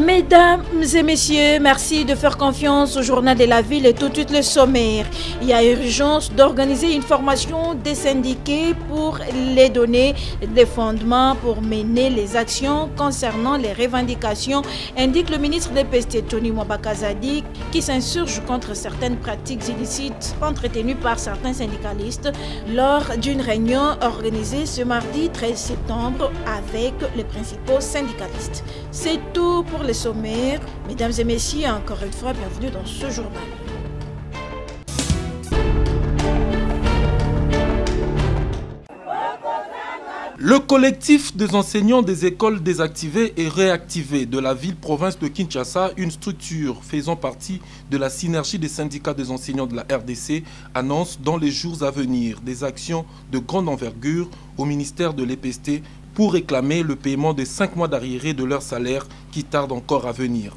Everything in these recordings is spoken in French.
Mesdames et messieurs, merci de faire confiance au journal de la ville et tout de suite le sommaire. Il y a urgence d'organiser une formation des syndiqués pour les donner des fondements pour mener les actions concernant les revendications, indique le ministre des PST Tony Mwabakazadi, qui s'insurge contre certaines pratiques illicites entretenues par certains syndicalistes lors d'une réunion organisée ce mardi 13 septembre avec les principaux syndicalistes. C'est tout pour les sommaires. Mesdames et messieurs, encore une fois, bienvenue dans ce journal. Le collectif des enseignants des écoles désactivées et réactivées de la ville-province de Kinshasa, une structure faisant partie de la synergie des syndicats des enseignants de la RDC, annonce dans les jours à venir des actions de grande envergure au ministère de l'EPST pour réclamer le paiement de 5 mois d'arriérés de leur salaire qui tarde encore à venir.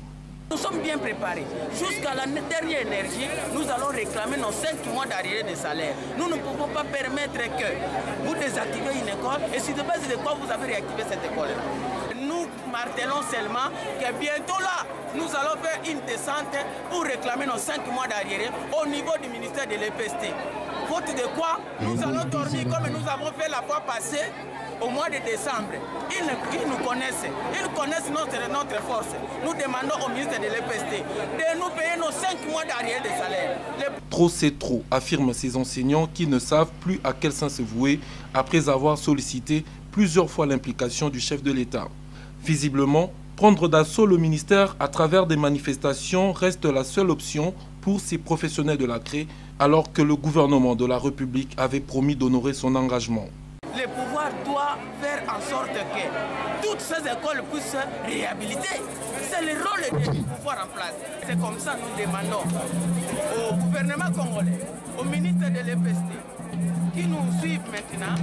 Nous sommes bien préparés. Jusqu'à la dernière énergie, nous allons réclamer nos 5 mois d'arriérés de salaire. Nous ne pouvons pas permettre que vous désactivez une école et sur de base de quoi vous avez réactivé cette école. Nous martelons seulement que bientôt là, nous allons faire une descente pour réclamer nos 5 mois d'arriérés au niveau du ministère de l'EPST. Faute de quoi, nous allons dormir comme nous avons fait la fois passée. Au mois de décembre, ils nous connaissent notre force. Nous demandons au ministre de l'EPST de nous payer nos 5 mois d'arrière de salaire. Trop c'est trop, affirment ces enseignants qui ne savent plus à quel sens se vouer après avoir sollicité plusieurs fois l'implication du chef de l'État. Visiblement, prendre d'assaut le ministère à travers des manifestations reste la seule option pour ces professionnels de la CRE, alors que le gouvernement de la République avait promis d'honorer son engagement. Le pouvoir doit faire en sorte que toutes ces écoles puissent réhabiliter. C'est le rôle du pouvoir en place. C'est comme ça que nous demandons au gouvernement congolais, au ministre de l'EPST, qui nous suivent maintenant.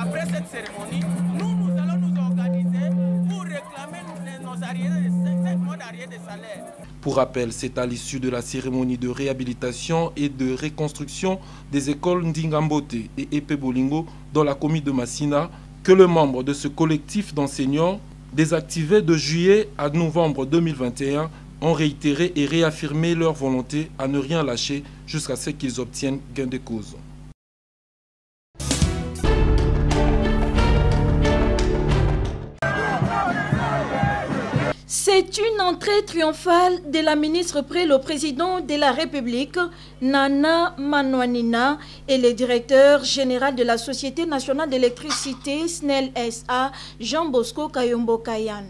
Après cette cérémonie, nous allons nous organiser pour réclamer nos arriérés, 5 mois d'arriérés de salaire. Pour rappel, c'est à l'issue de la cérémonie de réhabilitation et de reconstruction des écoles Ndingambote et Epé Bolingo dans la commune de Massina que le membre de ce collectif d'enseignants désactivés de juillet à novembre 2021 ont réitéré et réaffirmé leur volonté à ne rien lâcher jusqu'à ce qu'ils obtiennent gain de cause. C'est une entrée triomphale de la ministre près le président de la République, Nana Manouanina, et le directeur général de la Société nationale d'électricité, SNEL SA, Jean Bosco Kayombo Kayan.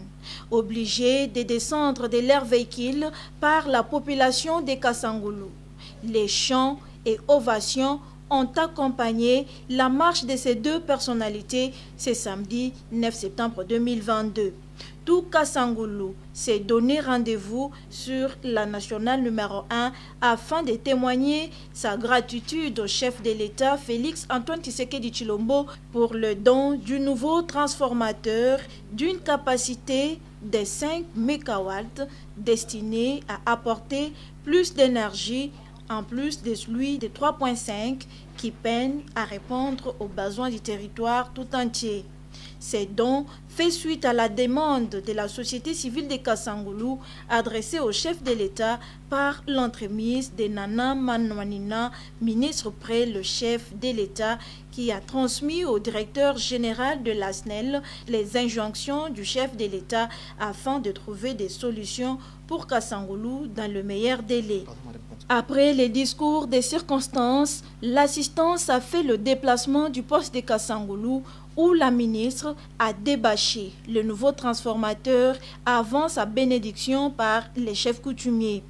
Obligés de descendre de leur véhicule par la population de Kassangoulou. Les chants et ovations ont accompagné la marche de ces deux personnalités ce samedi 9 septembre 2022. Tout Kassangoulou s'est donné rendez-vous sur la nationale numéro 1 afin de témoigner sa gratitude au chef de l'État Félix Antoine Tshisekedi Tshilombo pour le don du nouveau transformateur d'une capacité de 5 MW destiné à apporter plus d'énergie en plus de celui de 3.5 qui peine à répondre aux besoins du territoire tout entier. Ces dons fait suite à la demande de la société civile de Kassangoulou adressée au chef de l'État par l'entremise de Nana Manouanina, ministre près le chef de l'État, qui a transmis au directeur général de la SNEL les injonctions du chef de l'État afin de trouver des solutions pour Kassangoulou dans le meilleur délai. Après les discours des circonstances, l'assistance a fait le déplacement du poste de Kassangoulou où la ministre a débâché le nouveau transformateur avant sa bénédiction par les chefs coutumiers.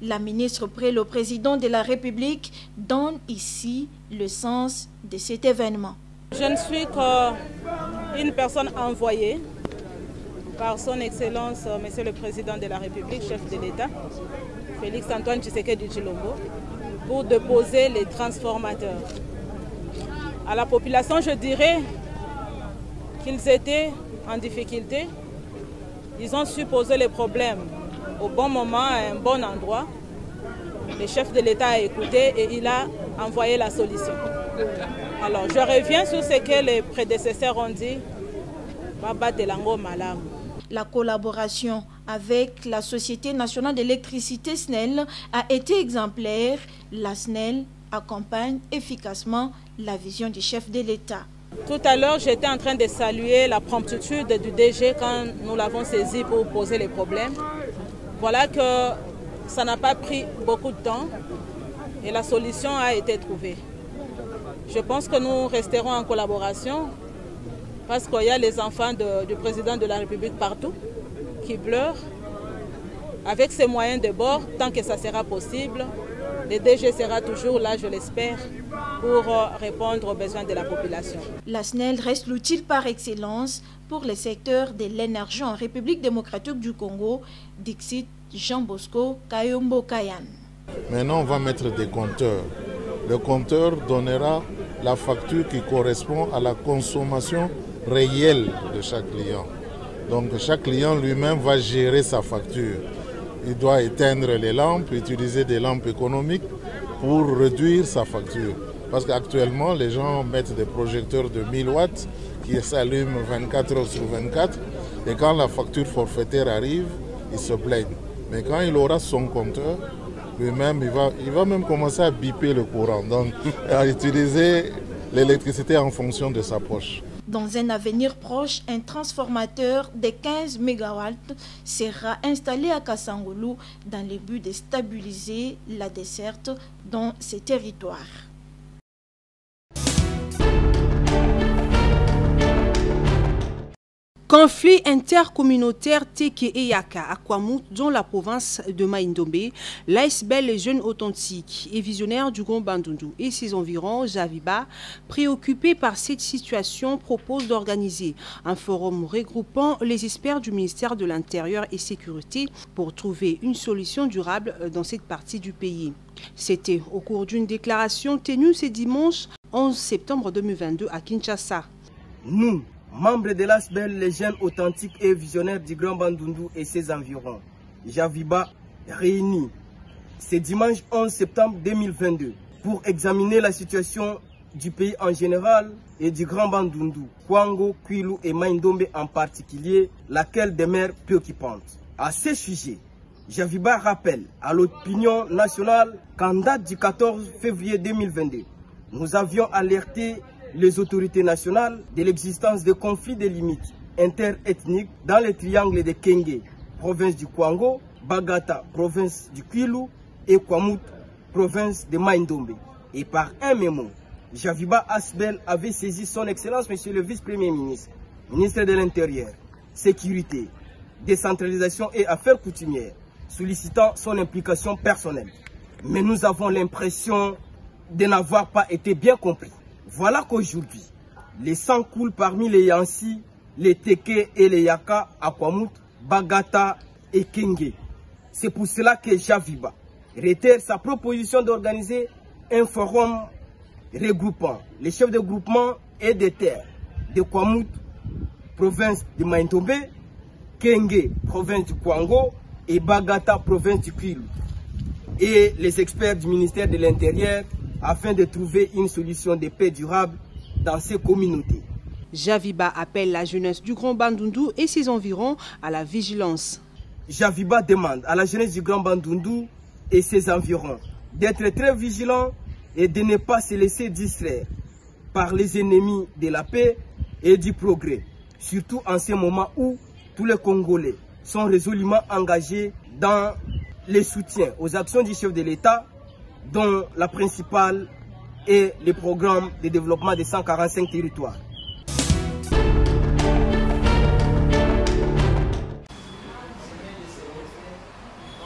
La ministre près le président de la République donne ici le sens de cet événement. Je ne suis qu'une personne envoyée par son Excellence, Monsieur le Président de la République, chef de l'État, Félix Antoine Tshisekedi Tshilombo, pour déposer les transformateurs. À la population, je dirais qu'ils étaient en difficulté. Ils ont su poser les problèmes au bon moment, à un bon endroit. Le chef de l'État a écouté et il a envoyé la solution. Alors, je reviens sur ce que les prédécesseurs ont dit. Baba Telango Malam. La collaboration avec la Société nationale d'électricité SNEL a été exemplaire. La SNEL accompagne efficacement la vision du chef de l'État. Tout à l'heure, j'étais en train de saluer la promptitude du DG quand nous l'avons saisi pour poser les problèmes. Voilà que ça n'a pas pris beaucoup de temps et la solution a été trouvée. Je pense que nous resterons en collaboration parce qu'il y a les enfants du président de la République partout qui pleurent. Avec ses moyens de bord, tant que ça sera possible, le DG sera toujours là, je l'espère, pour répondre aux besoins de la population. La SNEL reste l'outil par excellence pour le secteur de l'énergie en République démocratique du Congo, dixit Jean Bosco Kayombo Kayan. Maintenant, on va mettre des compteurs. Le compteur donnera la facture qui correspond à la consommation réelle de chaque client. Donc chaque client lui-même va gérer sa facture. Il doit éteindre les lampes, utiliser des lampes économiques pour réduire sa facture. Parce qu'actuellement, les gens mettent des projecteurs de 1000 watts qui s'allument 24 heures sur 24. Et quand la facture forfaitaire arrive, ils se plaignent. Mais quand il aura son compteur, lui-même, il va même commencer à biper le courant. Donc, à utiliser l'électricité en fonction de sa poche. Dans un avenir proche, un transformateur de 15 MW sera installé à Kasangulu dans le but de stabiliser la desserte dans ces territoires. Conflit intercommunautaire Teke et Yaka à Kwamut, dans la province de Maïndombe, l'ASBEL, les jeunes authentiques et visionnaires du Grand Bandundu et ses environs, Javiba, préoccupés par cette situation, propose d'organiser un forum regroupant les experts du ministère de l'Intérieur et Sécurité pour trouver une solution durable dans cette partie du pays. C'était au cours d'une déclaration tenue ce dimanche 11 septembre 2022 à Kinshasa. Nous, membres de l'ASBEL, les jeunes authentiques et visionnaires du Grand Bandundu et ses environs, Javiba, réunis ce dimanche 11 septembre 2022 pour examiner la situation du pays en général et du Grand Bandundu, Kwango, Kwilu et Maïndombe en particulier, laquelle demeure préoccupante. À ce sujet, Javiba rappelle à l'opinion nationale qu'en date du 14 février 2022, nous avions alerté les autorités nationales de l'existence de conflits de limites interethniques dans le triangle de Kenge, province du Kwango, Bagata, province du Kwilu et Kwamut, province de Maïndombe. Et par un mémo, Javiba Asbel avait saisi son Excellence, Monsieur le Vice-Premier ministre, ministre de l'Intérieur, Sécurité, Décentralisation et Affaires coutumières, sollicitant son implication personnelle. Mais nous avons l'impression de n'avoir pas été bien compris. Voilà qu'aujourd'hui, les sang coulent parmi les Yansi, les Teke et les Yaka à Kwamut, Bagata et Kenge. C'est pour cela que Javiba réitère sa proposition d'organiser un forum regroupant les chefs de groupement et de terres de Kwamut, province de Maïndombe, Kenge, province du Kwango et Bagata, province du Kwilu, et les experts du ministère de l'Intérieur afin de trouver une solution de paix durable dans ces communautés. Javiba appelle la jeunesse du Grand Bandundu et ses environs à la vigilance. Javiba demande à la jeunesse du Grand Bandundu et ses environs d'être très vigilants et de ne pas se laisser distraire par les ennemis de la paix et du progrès, surtout en ce moment où tous les Congolais sont résolument engagés dans les soutiens aux actions du chef de l'État, dont la principale est le programme de développement de 145 territoires.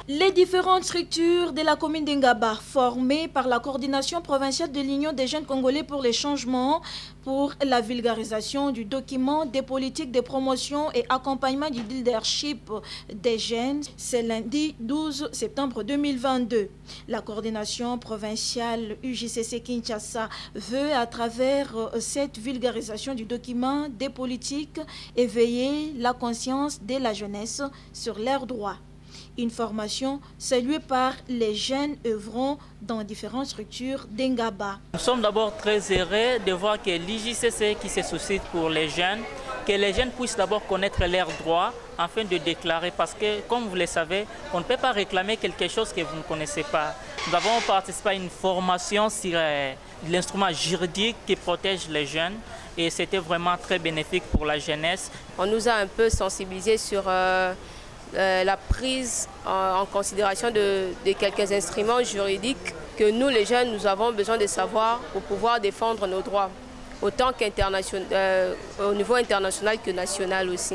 Les différentes structures de la commune d'Ingaba, formées par la coordination provinciale de l'Union des jeunes congolais pour les changements, pour la vulgarisation du document des politiques de promotion et accompagnement du leadership des jeunes, c'est lundi 12 septembre 2022. La coordination provinciale UJCC Kinshasa veut, à travers cette vulgarisation du document des politiques, éveiller la conscience de la jeunesse sur leurs droits. Une formation saluée par les jeunes œuvrant dans différentes structures d'Ingaba. Nous sommes d'abord très heureux de voir que l'IJCC qui se soucie pour les jeunes que les jeunes puissent d'abord connaître leurs droits afin de déclarer. Parce que, comme vous le savez, on ne peut pas réclamer quelque chose que vous ne connaissez pas. Nous avons participé à une formation sur l'instrument juridique qui protège les jeunes et c'était vraiment très bénéfique pour la jeunesse. On nous a un peu sensibilisés sur la prise en considération de quelques instruments juridiques que nous, les jeunes, nous avons besoin de savoir pour pouvoir défendre nos droits, autant au niveau international que national aussi.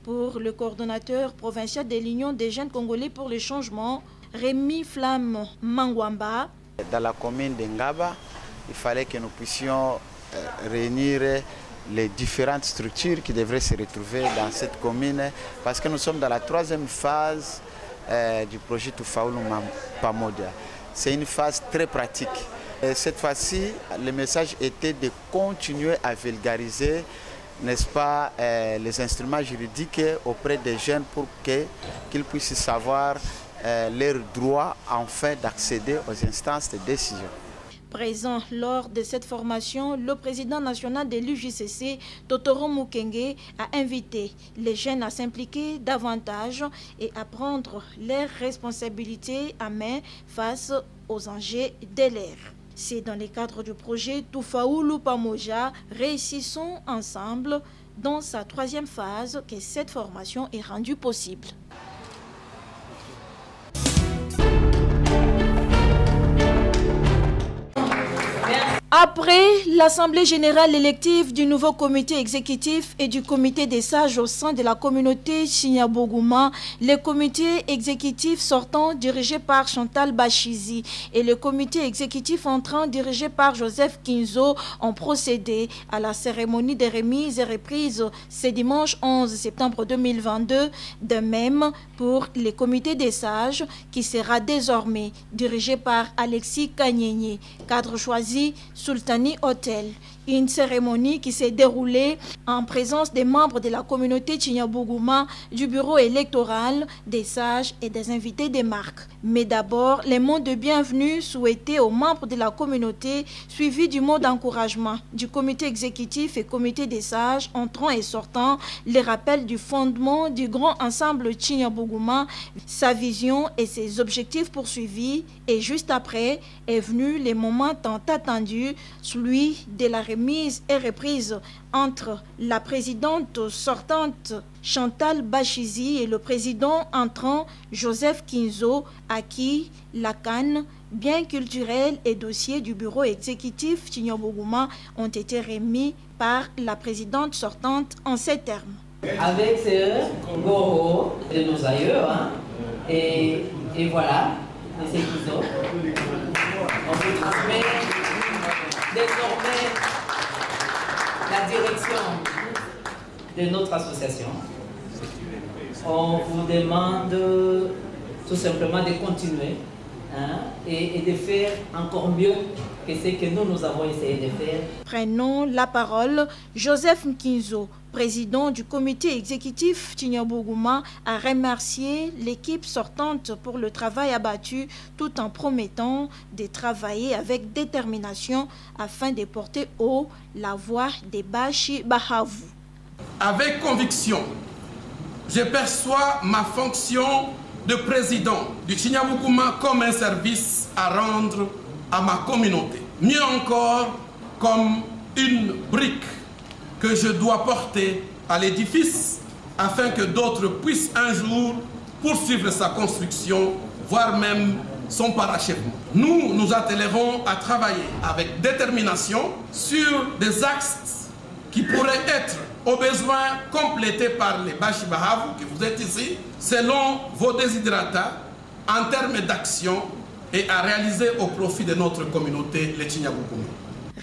Pour le coordonnateur provincial de l'Union des jeunes congolais pour le changement, Rémi Flamme Mangwamba. Dans la commune de Ngaba, il fallait que nous puissions réunir les différentes structures qui devraient se retrouver dans cette commune parce que nous sommes dans la 3e phase du projet Tufaulu Pamodia. C'est une phase très pratique. Et cette fois-ci, le message était de continuer à vulgariser, n'est-ce pas, les instruments juridiques auprès des jeunes pour qu'ils puissent savoir leurs droits afin d'accéder aux instances de décision. Présent lors de cette formation, le président national de l'UJCC, Totoro Mukenge, a invité les jeunes à s'impliquer davantage et à prendre leurs responsabilités à main face aux enjeux de l'ère. C'est dans le cadre du projet Tufaulu Pamoja, réussissons ensemble dans sa 3e phase que cette formation est rendue possible. Après l'Assemblée générale élective du nouveau comité exécutif et du comité des sages au sein de la communauté Chignabougouma, le comité exécutif sortant dirigé par Chantal Bachizi et le comité exécutif entrant dirigé par Joseph Kinzo ont procédé à la cérémonie de remise et reprise ce dimanche 11 septembre 2022. De même pour le comité des sages qui sera désormais dirigé par Alexis Kanyenye, cadre choisi Sultani Hotel. Une cérémonie qui s'est déroulée en présence des membres de la communauté Chignabougouma, du bureau électoral, des sages et des invités des marques. Mais d'abord, les mots de bienvenue souhaités aux membres de la communauté, suivis du mot d'encouragement du comité exécutif et comité des sages, entrant et sortant, les rappels du fondement du grand ensemble Chignabougouma, sa vision et ses objectifs poursuivis. Et juste après est venu le moment tant attendu, celui de la remise et reprise entre la présidente sortante Chantal Bachizi et le président entrant Joseph Kinzo, à qui la canne, biens culturels et dossiers du bureau exécutif Chignabougouma ont été remis par la présidente sortante en ces termes. Avec ce goro de nos aïeux, hein, et voilà, c'est Kinzo. On vous transmet désormais la direction de notre association. On vous demande tout simplement de continuer, hein, et de faire encore mieux que ce que nous avons essayé de faire. Prenons la parole. Joseph Nkinzo, président du comité exécutif Chignabougouma, a remercié l'équipe sortante pour le travail abattu tout en promettant de travailler avec détermination afin de porter haut la voix des Bashi Bahavu. Avec conviction, je perçois ma fonction de président du Chignabougouma comme un service à rendre à ma communauté. Mieux encore, comme une brique que je dois porter à l'édifice afin que d'autres puissent un jour poursuivre sa construction, voire même son parachèvement. Nous nous attellerons à travailler avec détermination sur des axes qui pourraient être au besoin complétés par les Bashi Bahavu que vous êtes ici, selon vos desiderata en termes d'action et à réaliser au profit de notre communauté, les Chignabougouma.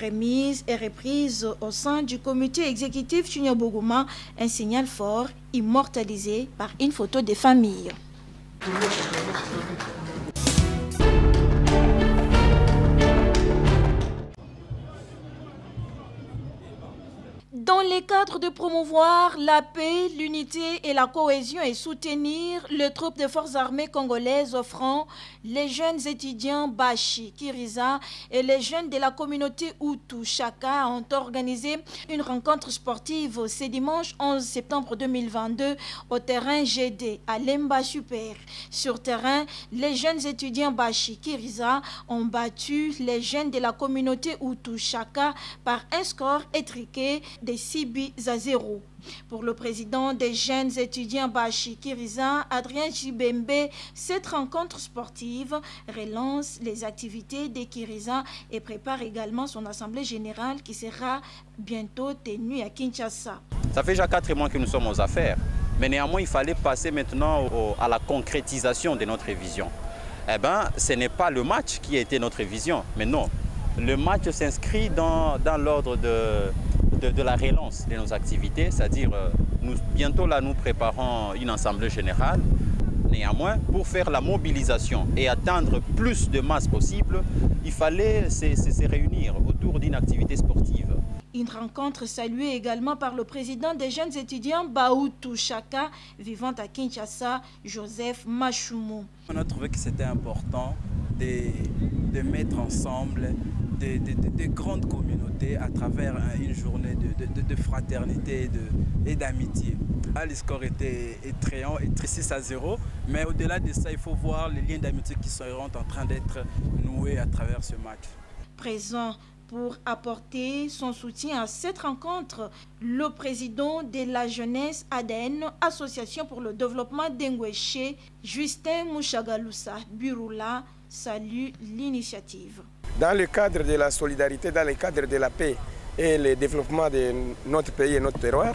Remise et reprise au sein du comité exécutif Chignabougouma, un signal fort immortalisé par une photo des familles. Dans le cadre de promouvoir la paix, l'unité et la cohésion et soutenir les troupes des forces armées congolaises offrant les jeunes étudiants Bashi, Kiriza et les jeunes de la communauté Hutu Chaka ont organisé une rencontre sportive ce dimanche 11 septembre 2022 au terrain GD à Lemba Super. Sur terrain, les jeunes étudiants Bashi, Kiriza ont battu les jeunes de la communauté Hutu Chaka par un score étriqué de 6 buts à 0. Pour le président des jeunes étudiants Bashi Kiriza, Adrien Chibembe, cette rencontre sportive relance les activités de Kiriza et prépare également son assemblée générale qui sera bientôt tenue à Kinshasa. Ça fait déjà 4 mois que nous sommes aux affaires, mais néanmoins il fallait passer maintenant à la concrétisation de notre vision. Eh bien, ce n'est pas le match qui a été notre vision, mais non. Le match s'inscrit dans l'ordre de la relance de nos activités, c'est-à-dire bientôt là nous préparons une assemblée générale. Néanmoins, pour faire la mobilisation et atteindre plus de masse possible, il fallait se réunir autour d'une activité sportive. Une rencontre saluée également par le président des jeunes étudiants Bahutu Chaka, vivant à Kinshasa, Joseph Machoumou. On a trouvé que c'était important de mettre ensemble des grandes communautés à travers une journée de fraternité et d'amitié. Le score était effrayant et 6 à 0, mais au-delà de ça, il faut voir les liens d'amitié qui seront en train d'être noués à travers ce match. Présent pour apporter son soutien à cette rencontre, le président de la jeunesse ADN, Association pour le développement d'Engweshe, Justin Mouchagaloussa Burula, salue l'initiative. Dans le cadre de la solidarité, dans le cadre de la paix et le développement de notre pays et notre terroir,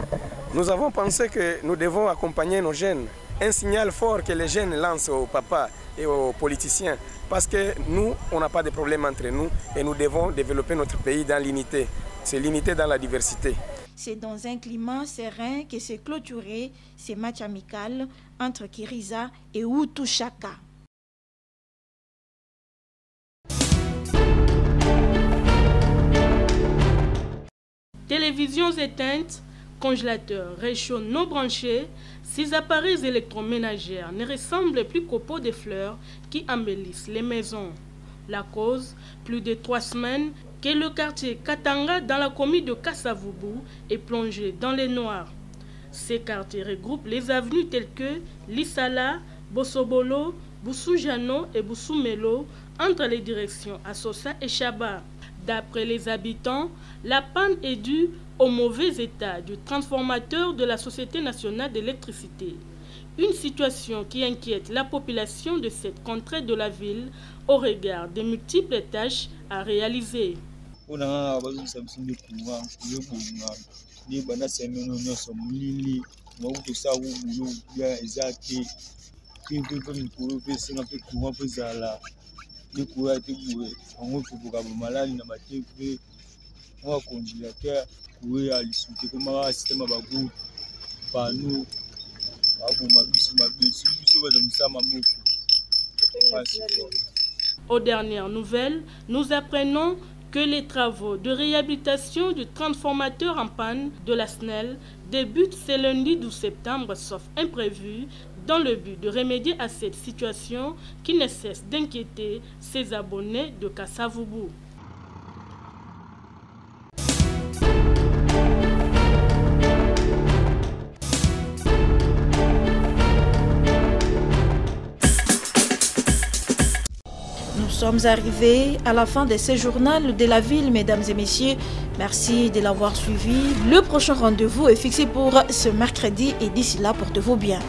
nous avons pensé que nous devons accompagner nos jeunes. Un signal fort que les jeunes lancent aux papas et aux politiciens, parce que nous, on n'a pas de problème entre nous et nous devons développer notre pays dans l'unité. C'est l'unité dans la diversité. C'est dans un climat serein que s'est clôturé ces matchs amicaux entre Kiriza et Hutu Chaka. Télévisions éteintes, congélateurs réchauds non branchés, ces appareils électroménagers ne ressemblent plus qu'aux pots de fleurs qui embellissent les maisons. La cause, plus de 3 semaines que le quartier Katanga dans la commune de Kasavubu est plongé dans les noirs. Ces quartiers regroupent les avenues telles que Lissala, Bossobolo, Boussou-Jano et Boussou-Melo entre les directions Assosa et Chaba. D'après les habitants, la panne est due au mauvais état du transformateur de la Société nationale d'électricité. Une situation qui inquiète la population de cette contrée de la ville au regard des multiples tâches à réaliser. Aux dernières nouvelles, nous apprenons que les travaux de réhabilitation du transformateur en panne de la SNEL débutent ce lundi 12 septembre, sauf imprévu, dans le but de remédier à cette situation qui ne cesse d'inquiéter ses abonnés de Kasavubu. Nous sommes arrivés à la fin de ce journal de la ville, mesdames et messieurs. Merci de l'avoir suivi. Le prochain rendez-vous est fixé pour ce mercredi et d'ici là, portez-vous bien.